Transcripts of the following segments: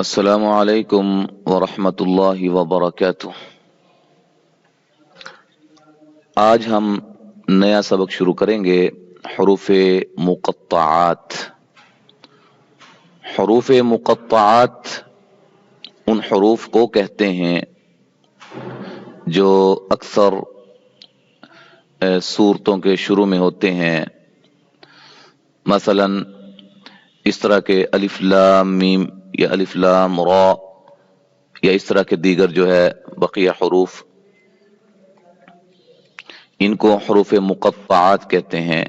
अस्सलामु अलैकुम वरहमतुल्लाहि वबरकातुह। आज हम नया सबक शुरू करेंगे, हरूफे मुक़त्तआत। हरूफे मुक़त्तआत उन हरूफ को कहते हैं जो अक्सर सूरतों के शुरू में होते हैं। मसलन इस तरह के अलिफ लाम मीम या अलिफ लाम रा या इस तरह के दीगर जो है बकिया हरूफ, इनको हरूफ मुक़त्तआत कहते हैं।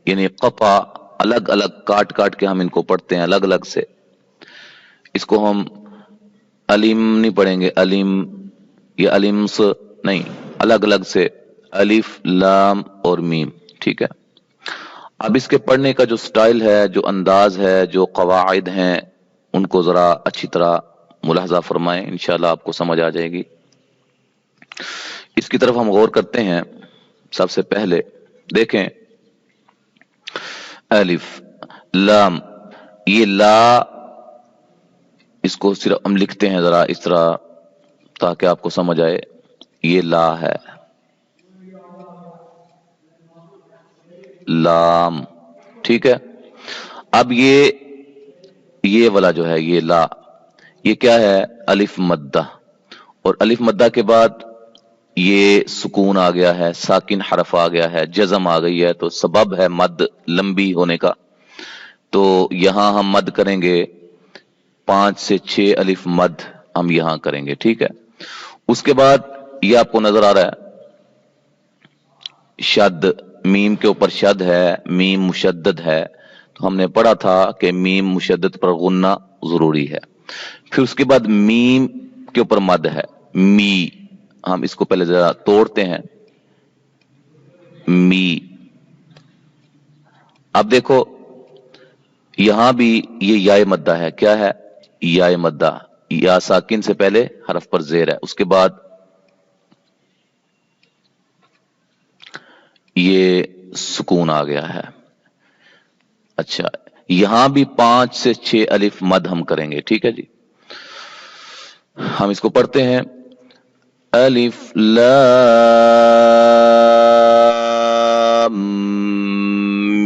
यानी क़ता, अलग अलग काट काट के हम इनको पढ़ते हैं अलग अलग से। इसको हम अलिम नहीं पढ़ेंगे, अलिम या अलिम्स नहीं, अलग अलग से अलिफ लाम और मीम। ठीक है। अब इसके पढ़ने का जो स्टाइल है, जो अंदाज है, जो कवाइद हैं, उनको जरा अच्छी तरह मुलाहजा फरमाएं, इंशाल्लाह आपको समझ आ जाएगी। इसकी तरफ हम गौर करते हैं। सबसे पहले देखें, अलिफ लाम, ये ला, इसको सिर्फ हम लिखते हैं जरा इस तरह ताकि आपको समझ आए। ये ला है, लाम। ठीक है। अब ये वाला जो है, ये ला, ये क्या है? अलिफ मद्दा। और अलिफ मद्दा के बाद ये सुकून आ गया है, साकिन हरफ आ गया है, जज़म आ गई है, तो सबब है मद लंबी होने का। तो यहां हम मद करेंगे 5 से 6 अलिफ मद हम यहां करेंगे। ठीक है। उसके बाद ये आपको नजर आ रहा है शद, मीम के ऊपर शद है, मीम मुशद्दद है। तो हमने पढ़ा था कि मीम मुशद्दद पर गुन्ना जरूरी है। फिर उसके बाद मीम के ऊपर मद है, मी। हम इसको पहले जरा तोड़ते हैं, मी। अब देखो यहां भी ये याय मद्दा है। क्या है? याय मद्दा। या साकिन से पहले हरफ पर जेर है, उसके बाद ये सुकून आ गया है। अच्छा, यहां भी 5 से 6 अलिफ मद हम करेंगे। ठीक है जी। हम इसको पढ़ते हैं, अलिफ लाम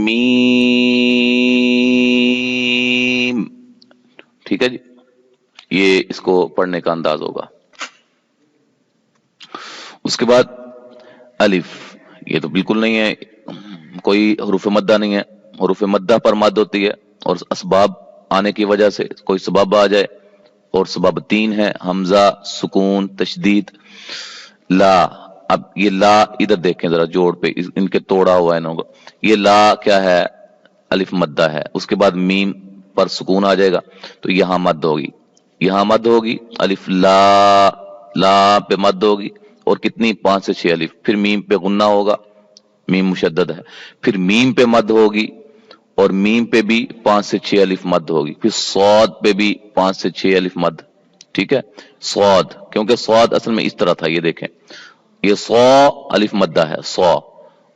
मीम। ठीक है जी। ये इसको पढ़ने का अंदाज होगा। उसके बाद अलिफ, ये तो बिल्कुल नहीं है, कोई हरूफ मद्दा नहीं है। हरूफ मद्दा पर मद होती है और असबाब आने की वजह से कोई सबब आ जाए, और सबब 3 है, हमजा, सुकून, तशदीद, ला। अब ये ला इधर देखें जरा जोड़ पे, इनके तोड़ा हुआ है इन्होंने। ये ला क्या है? अलिफ मद्दा है। उसके बाद मीम पर सुकून आ जाएगा, तो यहां मद होगी, यहां मद होगी। अलिफ ला, ला पे मद होगी, और कितनी? 5 से 6 अलिफ। फिर मीम पे गुन्ना होगा, मीम मुशद्दद है। फिर मीम पे मद होगी, और मीम पे भी 5 से 6 अलिफ मद होगी। फिर सौद पे भी 5 से 6 अलिफ मद। ठीक है। सौद, क्योंकि सौद असल में इस तरह था, ये देखें, ये सौ अलिफ मद्दा है, सौ।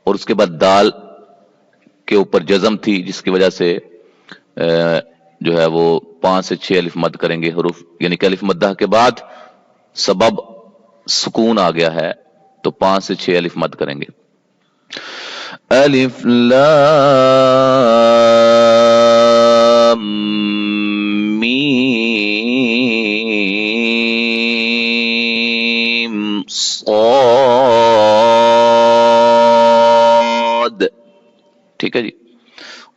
और उसके बाद दाल के ऊपर जज़म थी, जिसकी वजह से जो है वो 5 से 6 अलिफ मद करेंगे हरूफ। यानी कि अलिफ मद्दा के बाद सबब सुकून आ गया है, तो 5 से 6 अलिफ मद करेंगे। अलिफ लाम मीम सॉद। ठीक है जी।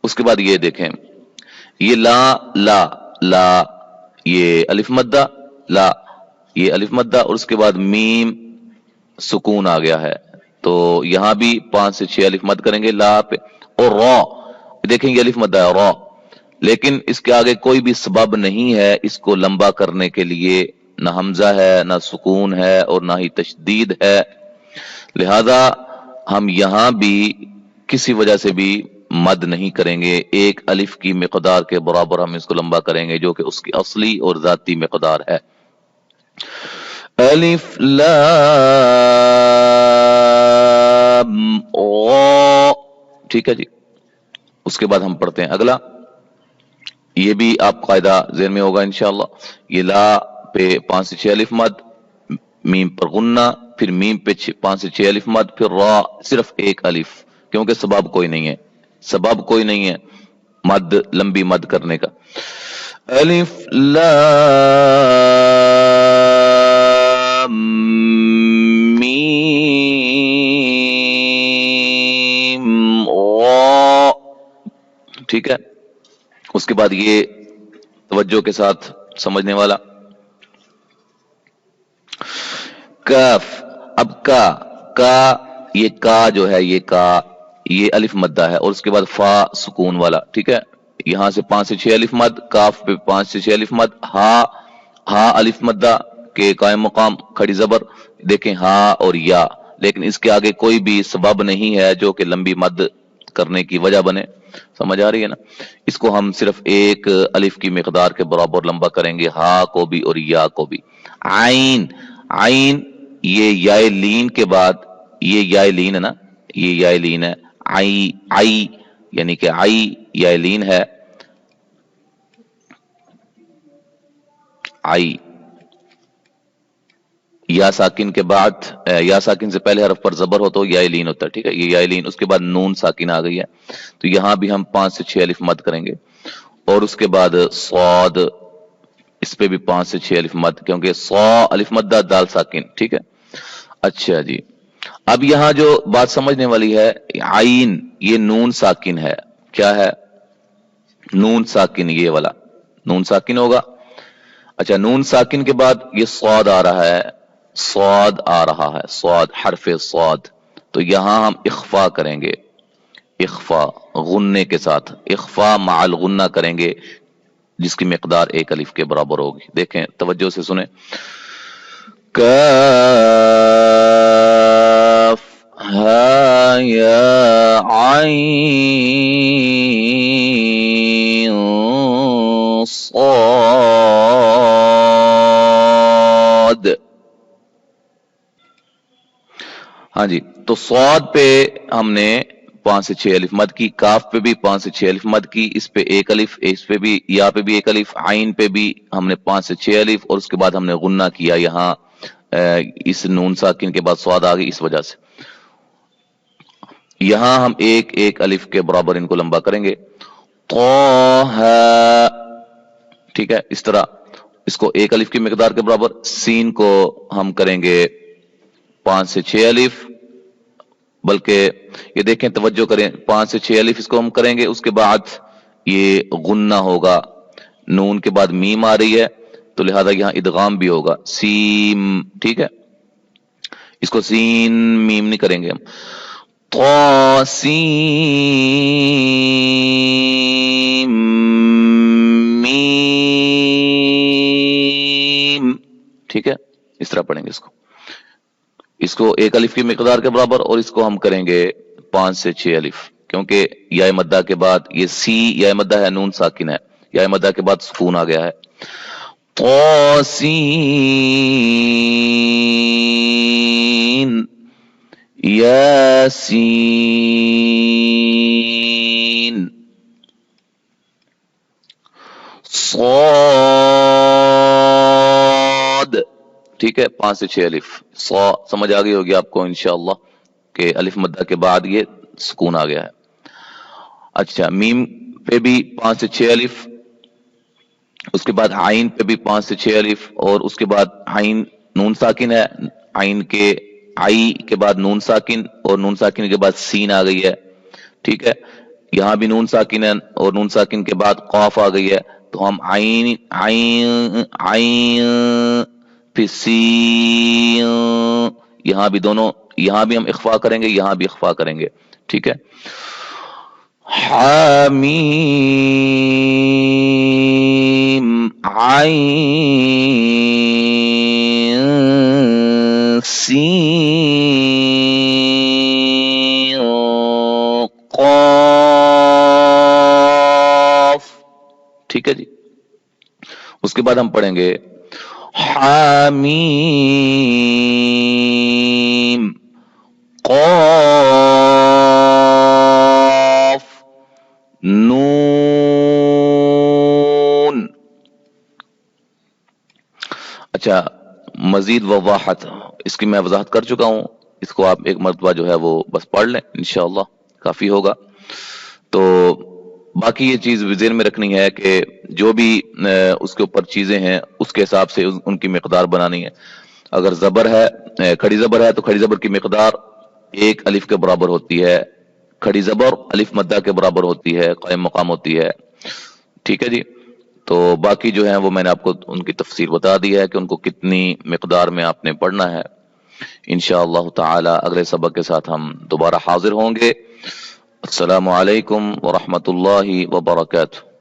उसके बाद ये देखें, ये ला, ला, ला, ये अलिफ मद्दा, ला, ये अलिफ मद्दा, और उसके बाद मीम सुकून आ गया है, तो यहां भी 5 से 6 अलिफ मद करेंगे ला पे। और रॉ, देखेंगे अलिफ मद्दा है रॉ, लेकिन इसके आगे कोई भी सबब नहीं है इसको लंबा करने के लिए, ना हमजा है, ना सुकून है, और ना ही तशदीद है। लिहाजा हम यहां भी किसी वजह से भी मद नहीं करेंगे। एक अलिफ की मिकदार के बराबर हम इसको लंबा करेंगे, जो कि उसकी असली और जाती मिकदार है। अलिफ लाम ओ। ठीक है जी। उसके बाद हम पढ़ते हैं अगला, ये भी आप कायदा ज़हन में होगा इंशाअल्लाह। ये ला पे 5 से 6 अलिफ मद, मीम पर गुन्ना, फिर मीम पे 5 से 6 अलिफ मद, फिर रा सिर्फ एक अलिफ, क्योंकि सबब कोई नहीं है, सबब कोई नहीं है मद, लंबी मद करने का। अलिफ लाम मीम रा, ठीक है। उसके बाद ये तवज्जो के साथ समझने वाला, काफ। अब का ये का जो है, ये का, ये अलिफ मद्दा है, और उसके बाद फा सुकून वाला, ठीक है। यहां से 5 से 6 अलिफ मद, काफ पे 5 से 6 अलिफ मद, हा अलिफ मद्दा के कायम मकाम खड़ी जबर, देखें हा और या, लेकिन इसके आगे कोई भी सबब नहीं है जो कि लंबी मद करने की वजह बने। समझ आ रही है ना? इसको हम सिर्फ एक अलिफ की मिकदार के बराबर लंबा करेंगे, हा को भी और या को भी। आइन, आइन ये याय लीन के बाद, ये याय लीन है ना, ये याय लीन है। आई आई यानी कि आई याय लीन है, आई या साकिन के बाद, या साकिन से पहले हरफ पर जबर हो तो याय लीन होता है, ठीक है। ये याय लीन, उसके बाद नून साकिन आ गई है, तो यहां भी हम 5 से 6 अलिफ मद करेंगे, और उसके बाद स्वाद, इस पे भी 5 से 6 अलिफ मद, क्योंकि सौ अलिफ मद्दा दाल साकिन, ठीक है। अच्छा जी, अब यहां जो बात समझने वाली है, आइन ये नून साकिन है, क्या है? नून साकिन, ये वाला नून साकिन होगा। अच्छा, नून साकिन के बाद ये स्वाद आ रहा है, स्वाद आ रहा है, स्वाद हरफे स्वाद, तो यहां हम इख्फा करेंगे, इख्फा गुन्ने के साथ, इख्फा माल गुन्ना करेंगे, जिसकी मिकदार एक अलिफ के बराबर होगी। देखें, तवज्जो से सुने, काफ हा या आइन स्वाद। हाँ जी, तो स्वाद पे हमने 5 से 6 अलिफ मद की, काफ पे भी 5 से 6 अलिफ मद की, इस पे एक अलिफ, इस पे भी, या पे भी एक अलिफ, आइन पे भी हमने 5 से 6 अलिफ, और उसके बाद हमने गुन्ना किया, यहां इस नून साकिन के बाद स्वाद आ गई, इस वजह से यहां हम एक एक अलिफ के बराबर इनको लंबा करेंगे, तो है, ठीक है। इस तरह इसको एक अलिफ की मिकदार के बराबर, सीन को हम करेंगे 5 से 6 अलिफ, बल्कि ये देखें, तवज्जो करें, 5 से 6 अलिफ इसको हम करेंगे, उसके बाद ये गुन्ना होगा, नून के बाद मीम आ रही है, तो लिहाजा यहां इदगाम भी होगा, सीम, ठीक है। इसको सीन मीम नहीं करेंगे हम, तो सीम मीम, ठीक है। इस तरह पढ़ेंगे इसको, इसको एक अलिफ की मिकदार के बराबर, और इसको हम करेंगे 5 से 6 अलिफ, क्योंकि या मद्दा के बाद ये सी या मद्दा है, नून साकिन है, या मद्दा के बाद सुकून आ गया है, तौसीन यासीन सौद, ठीक है। 5 से 6 अलिफ, सौ समझ आ गई होगी आपको इंशाअल्लाह कि अलिफ मद्दा के बाद ये सुकून आ गया है। अच्छा, मीम पे भी 5 से 6 अलिफ, उसके बाद आइन पे भी 5 से 6 अलिफ, और उसके बाद आइन नून साकिन है, आइन के आई के बाद नून साकिन, और नून साकिन के बाद सीन आ गई है, ठीक है। यहां भी नून साकिन है, और नून साकिन के बाद कौफ आ गई है, तो हम आइन आइन आइन फिर सीन, यहां भी दोनों, यहां भी हम इख्फा करेंगे, यहां भी इख्फा करेंगे, ठीक है। हामीम आइन सीन क़ाफ, ठीक है जी। उसके बाद हम पढ़ेंगे हामीम क़ाफ नून مزید وضاحت اس کی میں وضاحت کر چکا ہوں، اس کو آپ ایک مرتبہ جو ہے وہ بس پڑھ لیں، انشاءاللہ کافی ہوگا۔ تو باقی یہ چیز ذہن میں رکھنی ہے کہ جو بھی اس کے اوپر چیزیں ہیں اس کے حساب سے ان کی مقدار بنانی ہے۔ اگر زبر ہے، کھڑی زبر ہے، تو کھڑی زبر کی مقدار ایک الف کے برابر ہوتی ہے، کھڑی زبر الف مدہ کے برابر ہوتی ہے، قائم مقام ہوتی ہے، ٹھیک ہے جی۔ تو باقی جو ہیں وہ میں نے آپ کو ان کی تفسیر بتا دی ہے کہ ان کو کتنی مقدار میں آپ نے پڑھنا ہے۔ انشاءاللہ تعالی اگلے سبق کے ساتھ ہم دوبارہ حاضر ہوں گے۔ السلام علیکم ورحمۃ اللہ وبرکاتہ۔